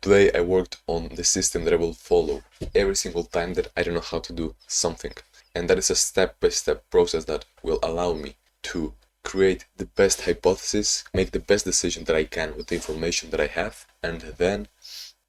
Today I worked on the system that I will follow every single time that I don't know how to do something. And that is a step-by-step process that will allow me to create the best hypothesis, make the best decision that I can with the information that I have, and then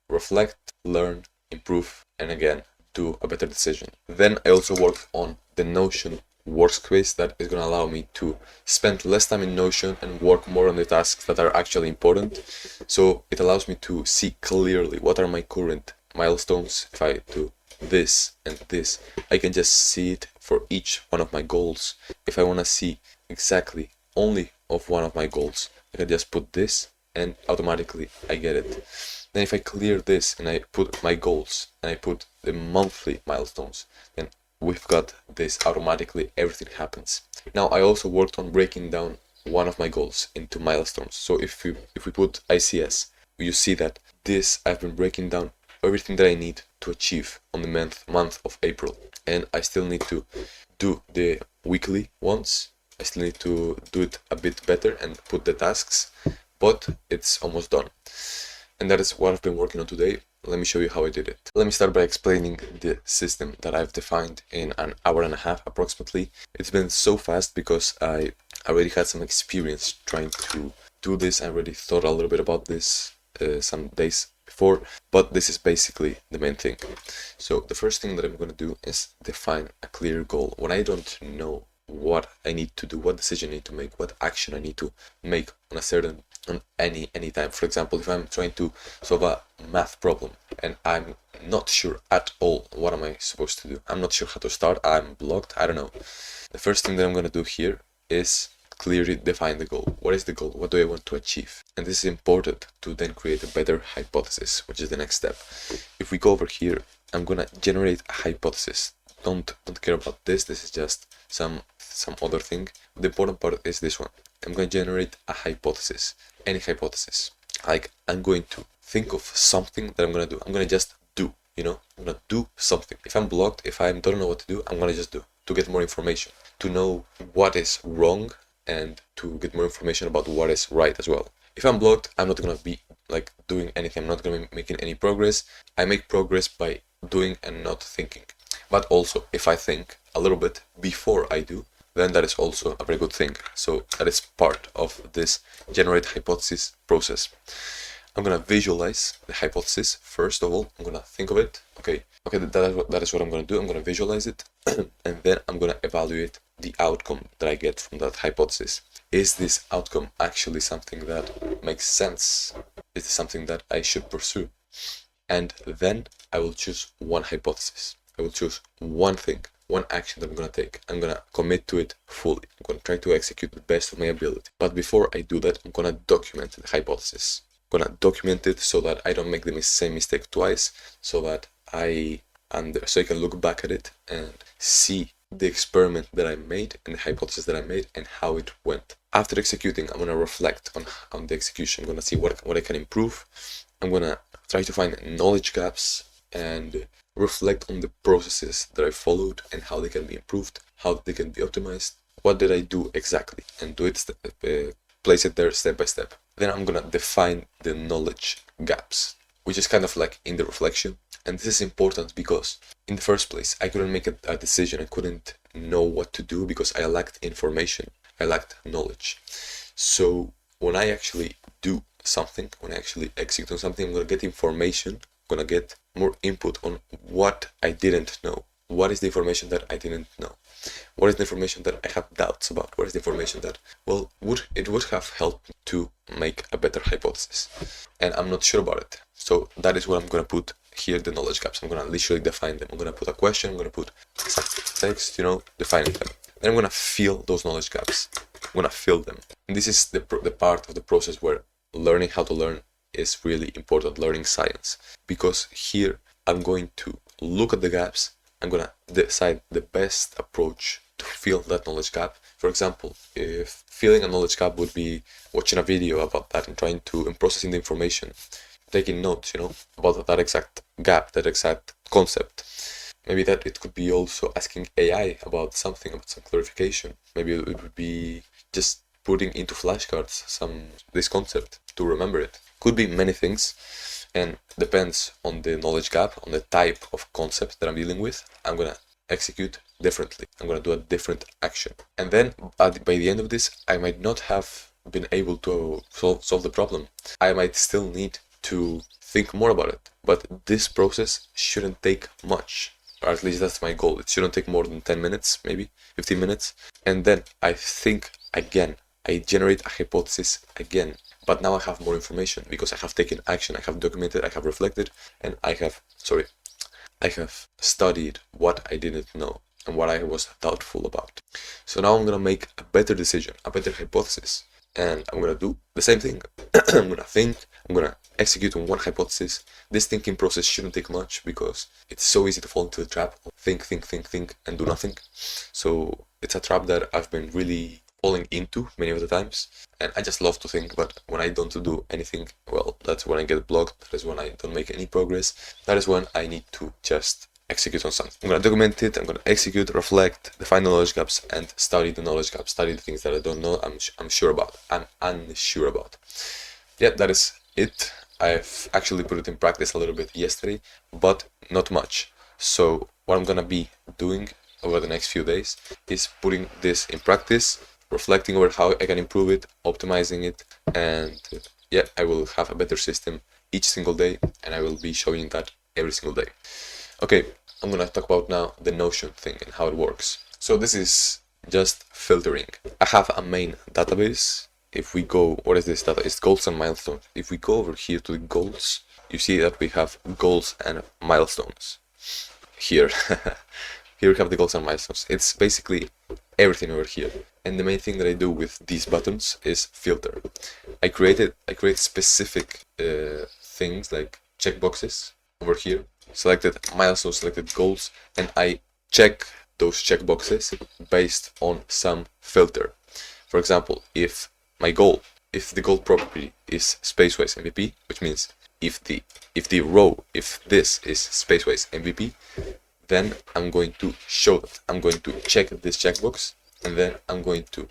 reflect, learn, improve, and again, do a better decision. Then I also worked on the Notion workspace that is going to allow me to spend less time in Notion and work more on the tasks that are actually important. So it allows me to see clearly what are my current milestones. If I do this and this, I can just see it for each one of my goals. If I want to see exactly only of one of my goals, I can just put this and automatically I get it. Then if I clear this and I put my goals and I put the monthly milestones, then we've got this automatically, everything happens. Now I also worked on breaking down one of my goals into milestones. So if we put ICS, you see that this I've been breaking down everything that I need to achieve on the month of April. And I still need to do the weekly ones. I still need to do it a bit better and put the tasks, but it's almost done. And that is what I've been working on today. Let me show you how I did it. Let me start by explaining the system that I've defined in an hour and a half approximately. It's been so fast because I already had some experience trying to do this. I already thought a little bit about this some days before, but this is basically the main thing. So the first thing that I'm going to do is define a clear goal. When I don't know what I need to do, what decision I need to make, what action I need to make on any time. For example, if I'm trying to solve a math problem and I'm not sure at all what am I supposed to do, I'm not sure how to start, I'm blocked, I don't know. The first thing that I'm going to do here is clearly define the goal. What is the goal? What do I want to achieve? And this is important to then create a better hypothesis, which is the next step. If we go over here, I'm going to generate a hypothesis. Don't care about this. This is just some other thing. The important part is this one. I'm going to generate a hypothesis, any hypothesis. Like I'm going to think of something that I'm going to do. I'm going to just do, I'm going to do something. If I'm blocked, if I don't know what to do, I'm going to just do to get more information, to know what is wrong and to get more information about what is right as well. If I'm blocked, I'm not going to be like doing anything. I'm not going to be making any progress. I make progress by doing and not thinking. But also, if I think a little bit before I do, then that is also a very good thing. So that is part of this generate hypothesis process. I'm going to visualize the hypothesis. First of all, I'm going to think of it. Okay, that is what I'm going to do. I'm going to visualize it. And then I'm going to evaluate the outcome that I get from that hypothesis. Is this outcome actually something that makes sense? Is it something that I should pursue? And then I will choose one hypothesis. I will choose one thing, one action that I'm going to take. I'm going to commit to it fully. I'm going to try to execute the best of my ability. But before I do that, I'm going to document the hypothesis. I'm going to document it so that I don't make the same mistake twice, so that I can look back at it and see the experiment that I made and the hypothesis that I made and how it went. After executing, I'm going to reflect on the execution. I'm going to see what I can improve. I'm going to try to find knowledge gaps and reflect on the processes that I followed and how they can be improved, how they can be optimized. What did I do exactly? And do it, place it there step by step. Then I'm going to define the knowledge gaps, which is kind of like in the reflection. And this is important because in the first place, I couldn't make a decision. I couldn't know what to do because I lacked information. I lacked knowledge. So when I actually do something, when I actually execute on something, I'm going to get information. I'm going to get more input on what I didn't know. What is the information that I didn't know? What is the information that I have doubts about? What is the information that, it would have helped me to make a better hypothesis? And I'm not sure about it. So that is what I'm going to put here, the knowledge gaps. I'm going to literally define them. I'm going to put a question. I'm going to put some text, defining them. Then I'm going to fill those knowledge gaps. I'm going to fill them. And this is the part of the process where learning how to learn is really important, learning science. Because here I'm going to look at the gaps. I'm going to decide the best approach to fill that knowledge gap. For example, if filling a knowledge gap would be watching a video about that and trying to, and processing the information, taking notes, about that exact gap, that exact concept. Maybe that it could be also asking AI about something, about some clarification. Maybe it would be just putting into flashcards this concept to remember it. Could be many things. and depends on the knowledge gap, on the type of concept that I'm dealing with, I'm gonna execute differently. I'm gonna do a different action. And then by the end of this, I might not have been able to solve the problem. I might still need to think more about it. But this process shouldn't take much, or at least that's my goal. It shouldn't take more than 10 minutes, maybe 15 minutes. And then I think again. I generate a hypothesis again. But now I have more information because I have taken action, I have documented, I have reflected, and I have studied what I didn't know and what I was doubtful about. So now I'm gonna make a better decision, a better hypothesis, and I'm gonna do the same thing. I'm gonna think, I'm gonna execute on one hypothesis. This thinking process shouldn't take much because it's so easy to fall into the trap of think, and do nothing. So it's a trap that I've been really falling into many of the times, and I just love to think, but when I don't do anything, well, that's when I get blocked. That is when I don't make any progress. That is when I need to just execute on something. I'm gonna document it, I'm gonna execute, reflect, define the knowledge gaps, and study the knowledge gaps, study the things that I don't know, I'm sure about, I'm unsure about. Yeah, that is it. I've actually put it in practice a little bit yesterday, but not much. So what I'm gonna be doing over the next few days is putting this in practice, reflecting over how I can improve it, optimizing it, and yeah, I will have a better system each single day, and I will be showing that every single day. Okay, I'm gonna talk about now the Notion thing and how it works. So this is just filtering. I have a main database. If we go, what is this data? It's goals and milestones. If we go over here to the goals, you see that we have goals and milestones. Here. Here we have the goals and milestones. It's basically everything over here. And the main thing that I do with these buttons is filter. I create specific things like checkboxes over here, selected milestones, selected goals, and I check those checkboxes based on some filter. For example, if the goal property is spacewise MVP, which means if this is spacewise MVP, then I'm going to show that. I'm going to check this checkbox, and then I'm going to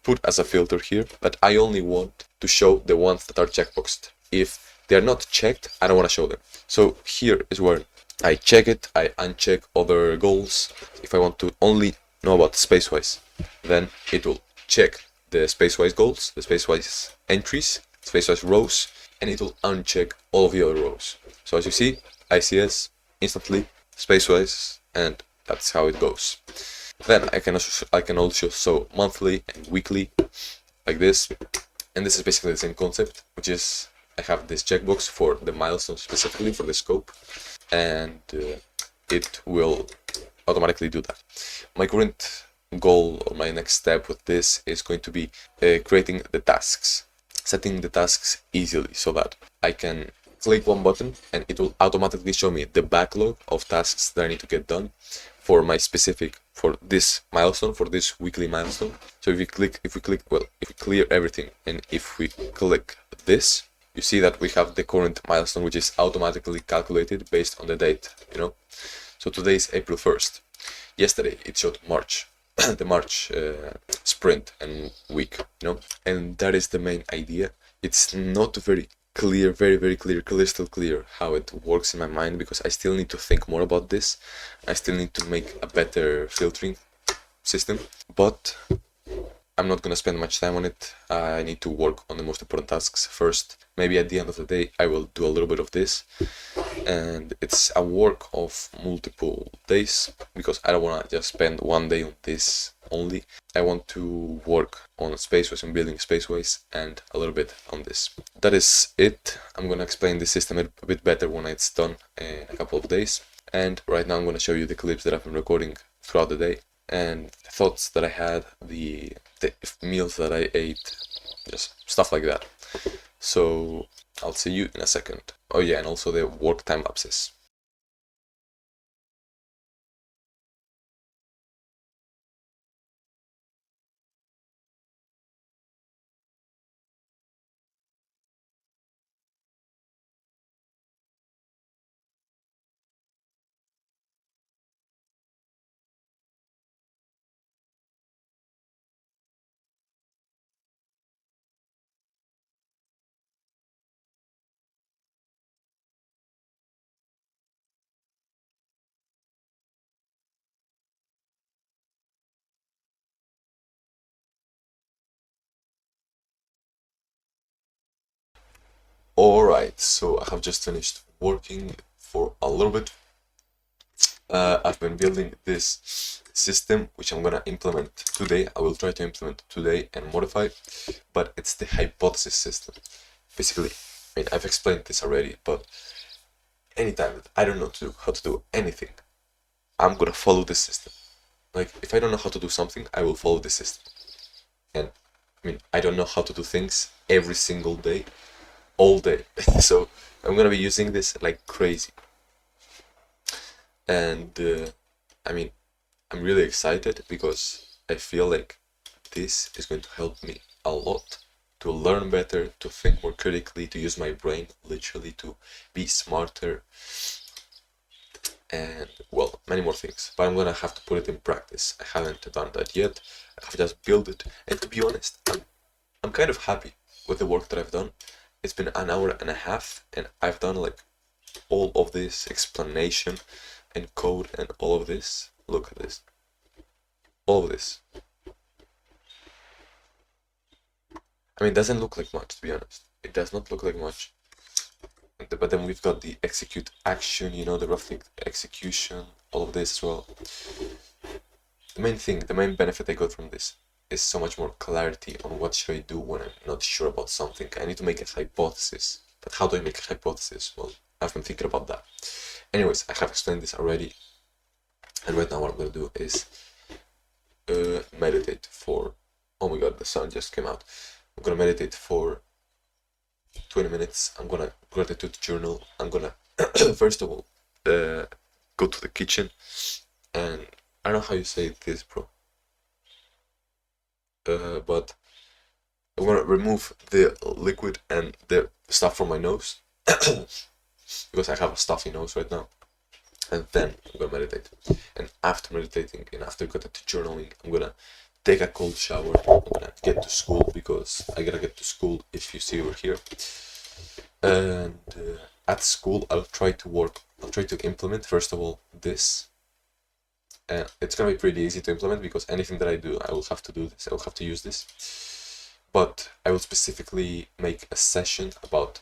put as a filter here that I only want to show the ones that are checkboxed. If they're not checked, I don't want to show them. So here is where I check it, I uncheck other goals. If I want to only know about spacewise, then it will check the spacewise goals, the spacewise entries, spacewise rows, and it will uncheck all of the other rows. So as you see, ICS instantly, spacewise, and that's how it goes. Then I can also show monthly and weekly, like this, and this is basically the same concept, which is I have this checkbox for the milestone specifically for the scope, and it will automatically do that. My current goal or my next step with this is going to be creating the tasks, setting the tasks easily so that I can click one button and it will automatically show me the backlog of tasks that I need to get done for this milestone, for this weekly milestone. So if we clear everything and if we click this, you see that we have the current milestone, which is automatically calculated based on the date, So today is April 1st. Yesterday it showed March, the March sprint and week, and that is the main idea. It's not very clear, very clear, crystal clear how it works in my mind because I still need to think more about this. I still need to make a better filtering system, but I'm not gonna spend much time on it. I need to work on the most important tasks first. Maybe at the end of the day I will do a little bit of this, and it's a work of multiple days because I don't want to just spend one day on this only. I want to work on spaceways and building spaceways and a little bit on this. That is it. I'm gonna explain the system a bit better when it's done in a couple of days, and right now I'm gonna show you the clips that I've been recording throughout the day and the thoughts that I had, the meals that I ate, just stuff like that. So I'll see you in a second. Oh yeah, and also the work time lapses. Alright, so I have just finished working for a little bit. I've been building this system which I'm gonna implement today. I will try to implement today and modify, but it's the hypothesis system. Basically, I mean, I've explained this already, but anytime that I don't know how to do anything, I'm gonna follow this system. Like, if I don't know how to do something, I will follow the system. And I mean, I don't know how to do things every single day, all day. So I'm gonna be using this like crazy. And I mean, I'm really excited because I feel like this is going to help me a lot to learn better, to think more critically, to use my brain literally, to be smarter, and well, many more things. But I'm gonna have to put it in practice. I haven't done that yet. I have just built it, and to be honest, I'm kind of happy with the work that I've done. It's been an hour and a half, and I've done like all of this explanation and code and all of this. Look at this. All of this. I mean, it doesn't look like much, to be honest. It does not look like much. But then we've got the execute action, you know, the roughly execution, all of this as well. The main thing, the main benefit I got from this is so much more clarity on what should I do when I'm not sure about something. I need to make a hypothesis. But how do I make a hypothesis? Well, I've been thinking about that. Anyways, I have explained this already. And right now what I'm going to do is meditate for... Oh my god, the sun just came out. I'm going to meditate for 20 minutes. I'm going to gratitude journal. I'm going to, first of all, go to the kitchen. And I don't know how you say this, bro. But I'm going to remove the liquid and the stuff from my nose. Because I have a stuffy nose right now. And then I'm gonna meditate. And after meditating and after getting to journaling, I'm gonna take a cold shower. I'm gonna get to school because I gotta get to school if you see over here. And at school, I'll try to implement, first of all, this. And it's gonna be pretty easy to implement because anything that I do, I will have to do this. I will have to use this. But I will specifically make a session about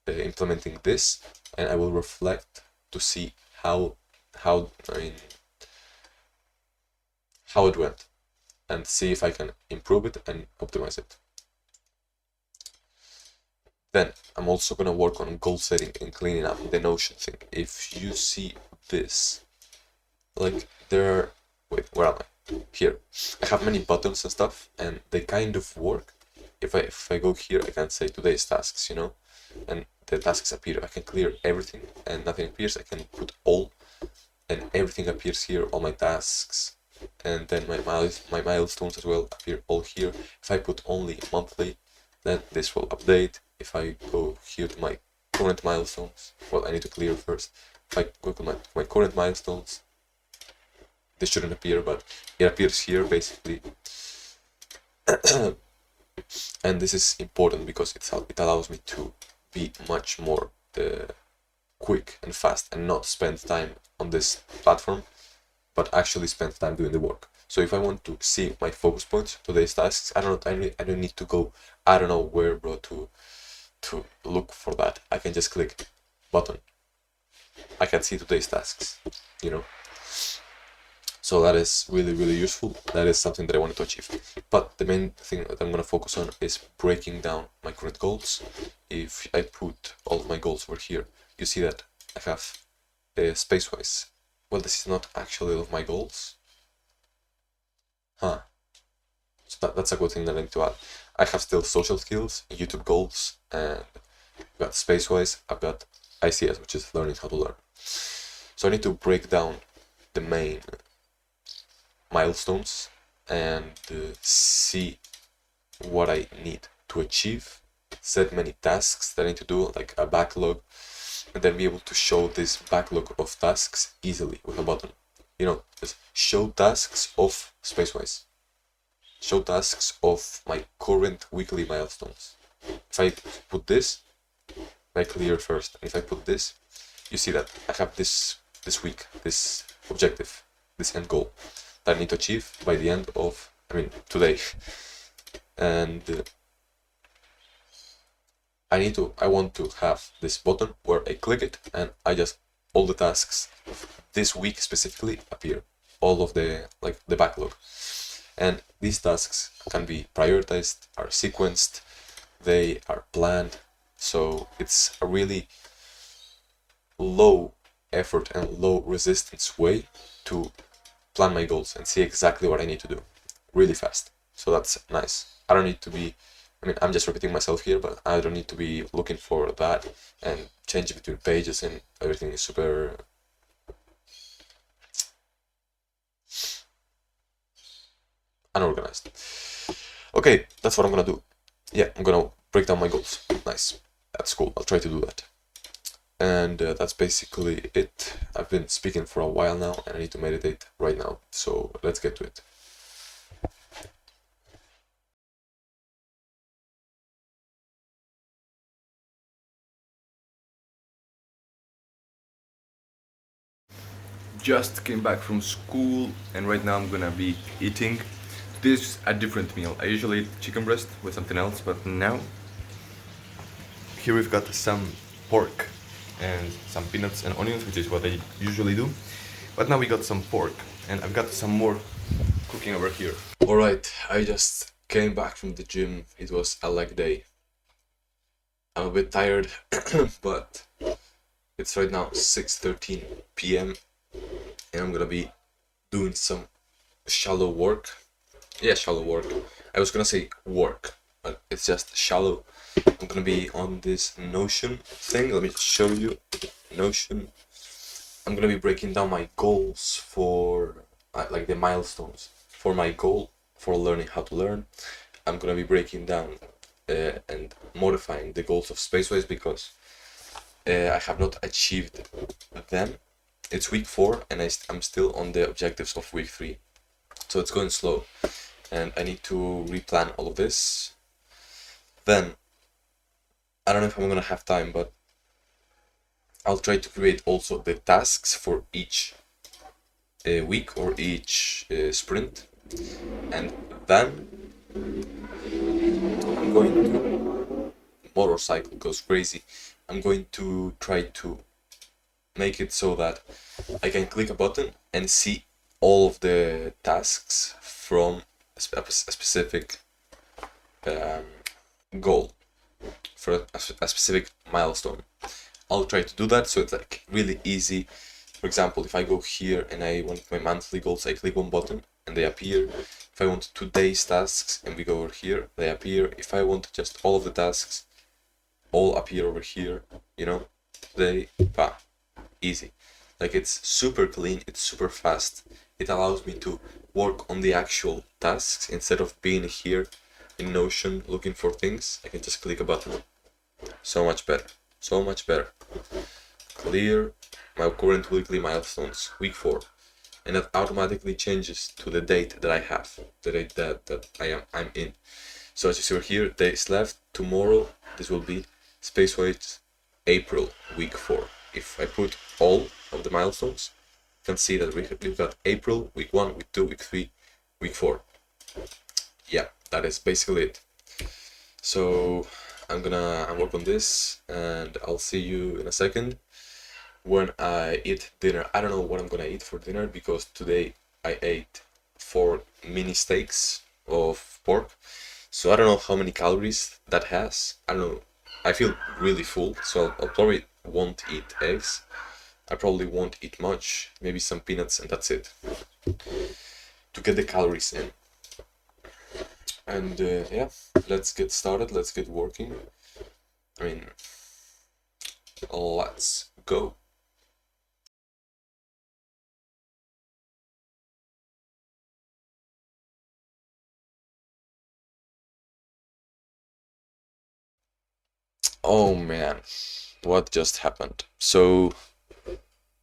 implementing this, and I will reflect to see how it went, and see if I can improve it and optimize it. Then I'm also gonna work on goal setting and cleaning up the Notion thing. If you see this, like wait, where am I? Here. I have many buttons and stuff, and they kind of work. If I go here, I can say today's tasks, you know, and the tasks appear. I can clear everything and nothing appears. I can put all and everything appears here, all my tasks, and then my milestones as well appear all here. If I put only monthly, then this will update. If I go here to my current milestones, well, I need to clear first. If I go to my current milestones, this shouldn't appear, but it appears here basically. And this is important because it allows me to be much more quick and fast and not spend time on this platform, but actually spend time doing the work. So if I want to see my focus points, today's tasks, I don't need to go, I don't know where, bro, to look for that. I can just click button. I can see today's tasks, you know. So that is really, really useful. That is something that I wanted to achieve. But the main thing that I'm going to focus on is breaking down my current goals. If I put all of my goals over here, you see that I have space-wise. Well, this is not actually all of my goals. So that's a good thing that I need to add. I have still social skills, YouTube goals, and I've got space-wise, I've got ICS, which is learning how to learn. So I need to break down the main milestones and see what I need to achieve, set many tasks that I need to do, like a backlog, and then be able to show this backlog of tasks easily with a button. You know, just show tasks of spacewise. Show tasks of my current weekly milestones. If I put this, I clear first. And if I put this, you see that I have this week, this objective, this end goal that I need to achieve by the end of, today. And I want to have this button where I click it and all the tasks this week specifically appear, all of the backlog. And these tasks can be prioritized, are sequenced, they are planned. So it's a really low effort and low resistance way to plan my goals and see exactly what I need to do really fast. So that's nice. I don't need to be, I'm just repeating myself here, but I don't need to be looking for that and changing between pages, and everything is super unorganized. Okay, that's what I'm gonna do. Yeah, I'm gonna break down my goals. Nice. That's cool. I'll try to do that. And that's basically it. I've been speaking for a while now and I need to meditate right now. So let's get to it. Just came back from school and right now I'm gonna be eating. This is a different meal. I usually eat chicken breast with something else, but now here we've got some pork and some peanuts and onions, which is what I usually do. But now we got some pork and I've got some more cooking over here. Alright, I just came back from the gym. It was a leg day. I'm a bit tired, but it's right now 6:13 p.m. and I'm gonna be doing some shallow work. Yeah, shallow work. I was gonna say work, but it's just shallow. I'm gonna be on this Notion thing. Let me show you Notion. I'm gonna be breaking down my goals for like the milestones for my goal for learning how to learn. I'm gonna be breaking down and modifying the goals of Spaceways because I have not achieved them. It's week 4 and I'm still on the objectives of week 3, so it's going slow and I need to replan all of this. Then I don't know if I'm gonna have time, but I'll try to create also the tasks for each week or each sprint, and then I'm going to motorcycle goes crazy. I'm going to try to make it so that I can click a button and see all of the tasks from a specific goal, for a specific milestone. I'll try to do that so it's like really easy. For example, if I go here and I want my monthly goals, I click one button and they appear. If I want today's tasks and we go over here, they appear. If I want just all of the tasks, all appear over here, they, easy. Like, it's super clean, it's super fast. It allows me to work on the actual tasks instead of being here in Notion looking for things. I can just click a button. So much better. So much better. Clear my current weekly milestones, week 4. And that automatically changes to the date that I have, the date that I'm in. So as you see over here, days left, tomorrow, this will be Spaceways April, week 4. If I put all of the milestones, you can see that we've got April, week 1, week 2, week 3, week 4. Yeah, that is basically it. So I'm gonna work on this and I'll see you in a second when I eat dinner. I don't know what I'm gonna eat for dinner because today I ate 4 mini steaks of pork. So I don't know how many calories that has. I don't know. I feel really full, so I'll probably won't eat eggs. I probably won't eat much, maybe some peanuts and that's it, to get the calories in. And yeah, let's get started, let's get working. Let's go. Oh man, what just happened? So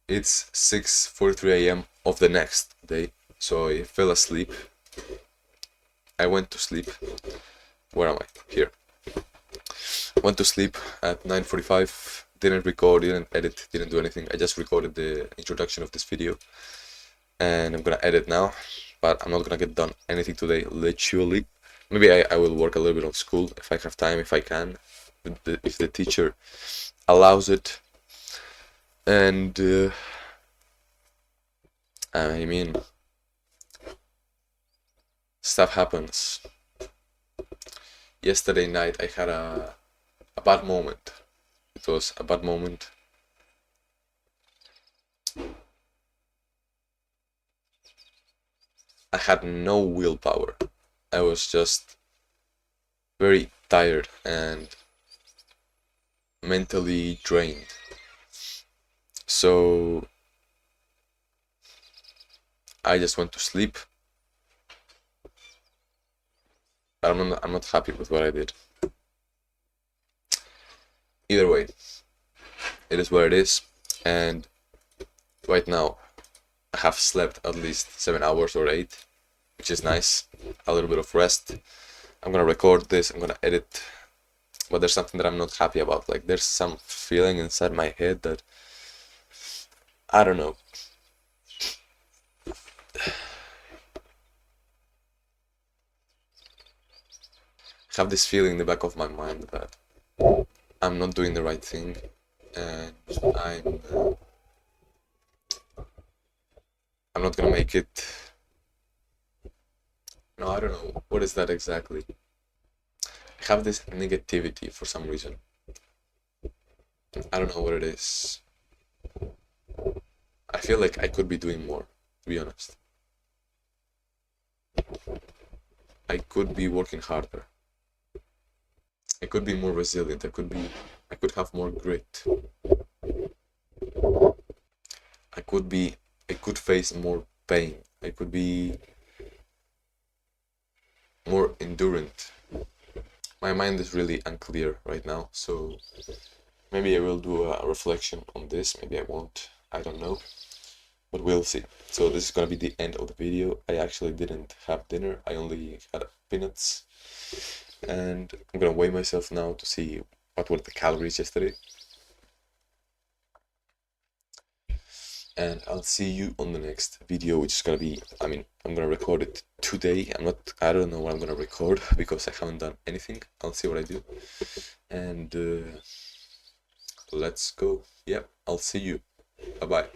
it's 6:43 a.m. of the next day, so I fell asleep. I went to sleep. Where am I? Here. Went to sleep at 9:45. Didn't record, didn't edit, didn't do anything. I just recorded the introduction of this video. And I'm gonna edit now, but I'm not gonna get done anything today, literally. Maybe I will work a little bit on school if I have time, if I can. if the teacher allows it. And I mean, stuff happens. Yesterday night I had a bad moment. It was a bad moment. I had no willpower. I was just very tired and mentally drained. So I just went to sleep. But I'm not happy with what I did. Either way, it is what it is. And right now I have slept at least 7 hours or 8, which is nice. A little bit of rest. I'm gonna record this, I'm gonna edit, but there's something that I'm not happy about. Like, there's some feeling inside my head that, I don't know. I have this feeling in the back of my mind that I'm not doing the right thing, and I'm not gonna make it. No, I don't know. What is that exactly? I have this negativity for some reason. I don't know what it is. I feel like I could be doing more, to be honest. I could be working harder. I could be more resilient. I could have more grit. I could face more pain. I could be more endurant. My mind is really unclear right now, so maybe I will do a reflection on this, maybe I won't, I don't know, but we'll see. So this is gonna be the end of the video. I actually didn't have dinner, I only had peanuts, and I'm gonna weigh myself now to see what were the calories yesterday. And I'll see you on the next video, which is gonna be, I'm gonna record it today. I don't know what I'm gonna record because I haven't done anything. I'll see what I do. And let's go. Yep, I'll see you. Bye bye.